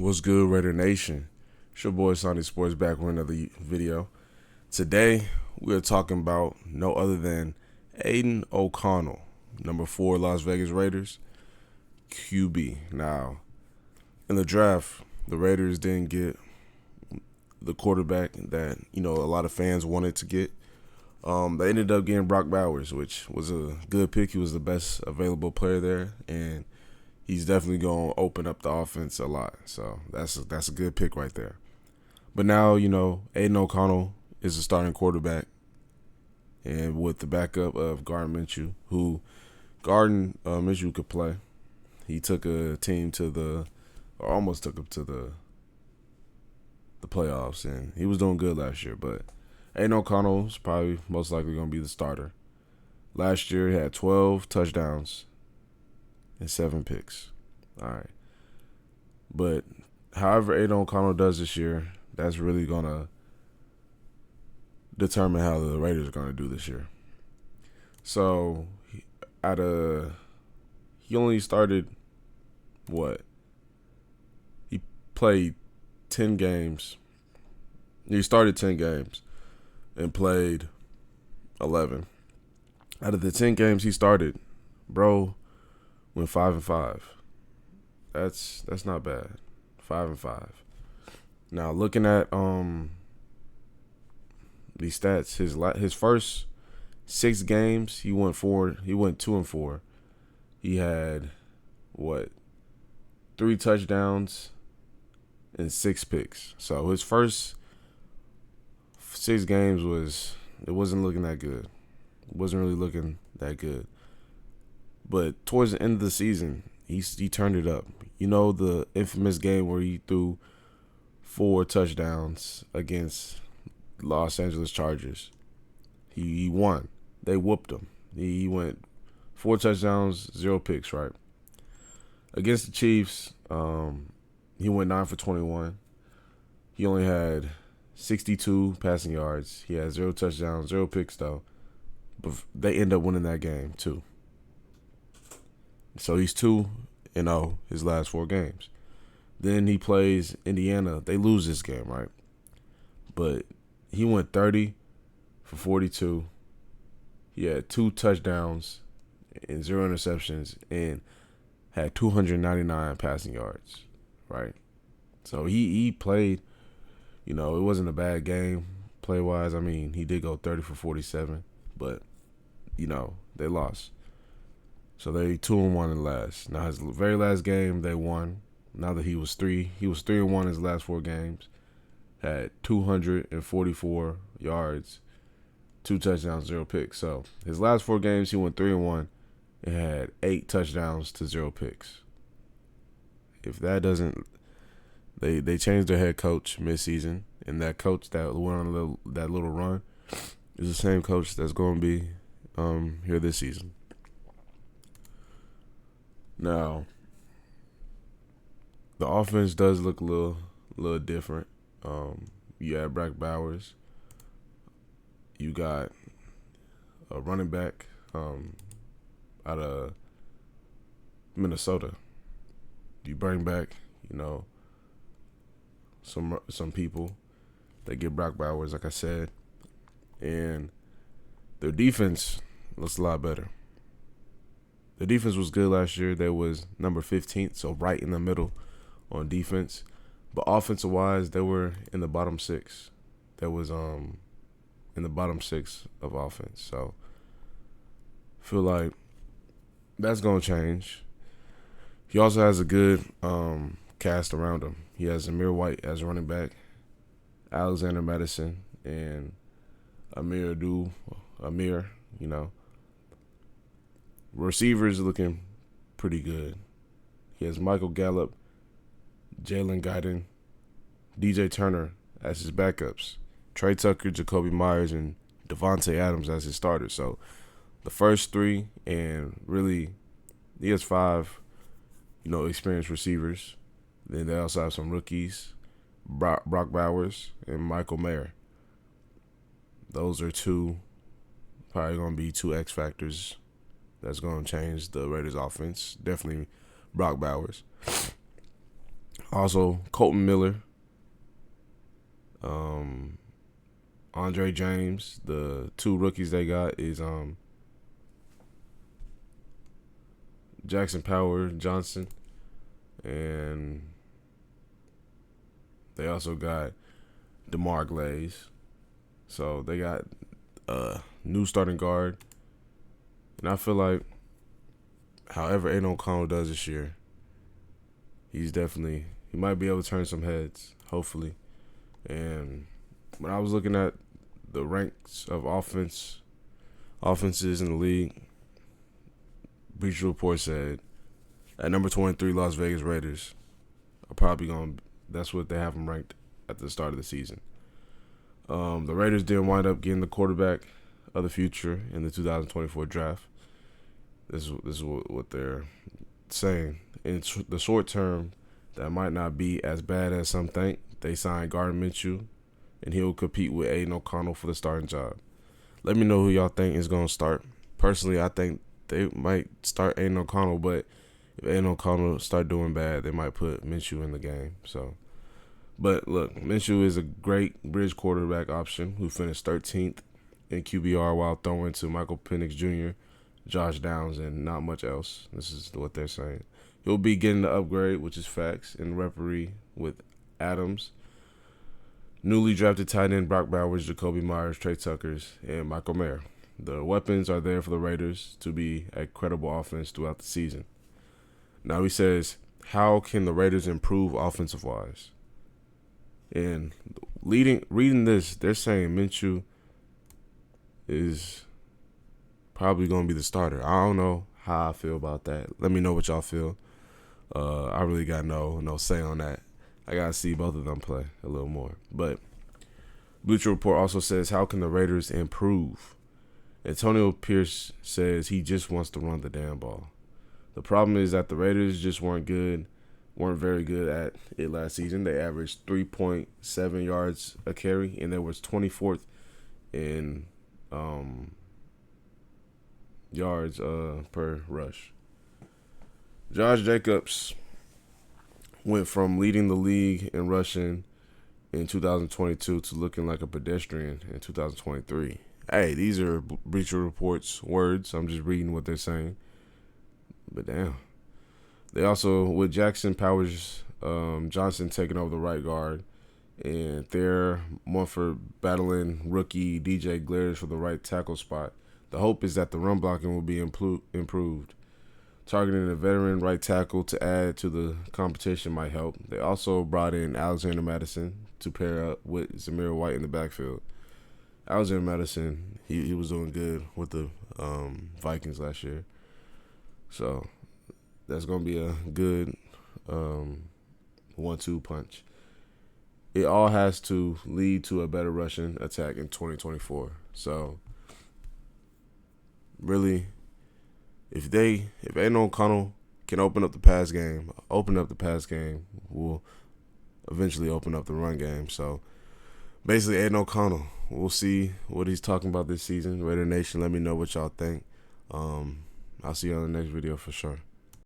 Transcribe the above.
What's good, Raider Nation? It's your boy Sonny Sports back with another video. Today, we are talking about no other than Aidan O'Connell, number 4 Las Vegas Raiders, QB. Now, in the draft, the Raiders didn't get the quarterback that, a lot of fans wanted to get. They ended up getting Brock Bowers, which was a good pick. He was the best available player there, and he's definitely going to open up the offense a lot. So that's a good pick right there. But now, Aidan O'Connell is the starting quarterback, and with the backup of Gardner Minshew, who Minshew could play. He took a team almost took him to the playoffs, and he was doing good last year. But Aidan O'Connell is probably most likely going to be the starter. Last year, he had 12 touchdowns and 7 picks. All right. But however Aidan O'Connell does this year, that's really going to determine how the Raiders are going to do this year. So, he only started, He played 10 games. He started 10 games and played 11. Out of the 10 games he started, bro went 5-5. That's not bad. 5-5. Now looking at these stats, his first 6 games he went 2-4. He had 3 touchdowns and 6 picks. So his first 6 games wasn't looking that good. It wasn't really looking that good. But towards the end of the season, he turned it up. The infamous game where he threw 4 touchdowns against Los Angeles Chargers. He won. They whooped him. He went 4 touchdowns, 0 picks, right? Against the Chiefs, he went 9 for 21. He only had 62 passing yards. He had 0 touchdowns, 0 picks, though. But they end up winning that game, too. So he's 2-0 his last 4 games. Then he plays Indiana. They lose this game, right? But he went 30 for 42. He had 2 touchdowns and 0 interceptions and had 299 passing yards, right? So he played, it wasn't a bad game play-wise. I mean, he did go 30 for 47, but, they lost. So they 2-1 in the last. Now his very last game they won. Now that he was 3-1 his last 4 games. Had 244 yards, 2 touchdowns, 0 picks. So his last 4 games he went 3-1 and had 8 touchdowns to 0 picks. If that doesn't, they changed their head coach midseason, and that coach that went on that little run is the same coach that's going to be here this season. Now, the offense does look a little different. You have Brock Bowers. You got a running back out of Minnesota. You bring back, some people that get Brock Bowers, like I said, and their defense looks a lot better. The defense was good last year. They was number 15th, so right in the middle on defense. But offensive-wise, they were in the bottom 6. That was in the bottom 6 of offense. So I feel like that's going to change. He also has a good cast around him. He has Amir White as a running back, Alexander Madison, and Amir. Receivers looking pretty good. He has Michael Gallup, Jalen Guyton, DJ Turner as his backups, Trey Tucker, Jacoby Myers, and Devontae Adams as his starters. So the first 3, and really he has 5, experienced receivers. Then they also have some rookies, Brock Bowers and Michael Mayer. Those are probably going to be 2 X factors that's going to change the Raiders offense. Definitely Brock Bowers. Also, Colton Miller, um, Andre James. The two rookies they got is Jackson Power Johnson, and they also got DeMar Glaze. So they got a new starting guard, and I feel like, however Aidan O'Connell does this year, he might be able to turn some heads, hopefully. And when I was looking at the ranks of offenses in the league, Bleacher Report said at number 23, Las Vegas Raiders are probably going to, that's what they have them ranked at the start of the season. The Raiders didn't wind up getting the quarterback of the future in the 2024 draft. This is what they're saying. In the short term, that might not be as bad as some think. They signed Gardner Minshew, and he'll compete with Aidan O'Connell for the starting job. Let me know who y'all think is going to start. Personally, I think they might start Aidan O'Connell, but if Aidan O'Connell start doing bad, they might put Minshew in the game. But look, Minshew is a great bridge quarterback option who finished 13th in QBR while throwing to Michael Penix Jr., Josh Downs, and not much else. This is what they're saying. He'll be getting the upgrade, which is facts, in referee with Adams, newly drafted tight end Brock Bowers, Jacoby Myers, Trey Tuckers, and Michael Mayer. The weapons are there for the Raiders to be a credible offense throughout the season. Now he says, how can the Raiders improve offensive-wise? And reading this, they're saying Minshew is probably going to be the starter. I don't know how I feel about that. Let me know what y'all feel. I really got no say on that. I got to see both of them play a little more. But Bleacher Report also says, how can the Raiders improve? Antonio Pierce says he just wants to run the damn ball. The problem is that the Raiders just weren't very good at it last season. They averaged 3.7 yards a carry, and they was 24th in yards per rush. Josh Jacobs went from leading the league in rushing in 2022 to looking like a pedestrian in 2023. Hey, these are Bleacher Report's words. I'm just reading what they're saying. But damn. They also, with Jackson Powers Johnson taking over the right guard, and Thayer Munford battling rookie DJ Glares for the right tackle spot, the hope is that the run blocking will be improved. Targeting a veteran right tackle to add to the competition might help. They also brought in Alexander Madison to pair up with Zamir White in the backfield. Alexander Madison, he was doing good with the Vikings last year. So that's going to be a good 1-2 punch. It all has to lead to a better rushing attack in 2024. So really, if Aidan O'Connell can open up the pass game, will eventually open up the run game. So basically, Aidan O'Connell, we'll see what he's talking about this season. Raider Nation, let me know what y'all think. I'll see you on the next video for sure.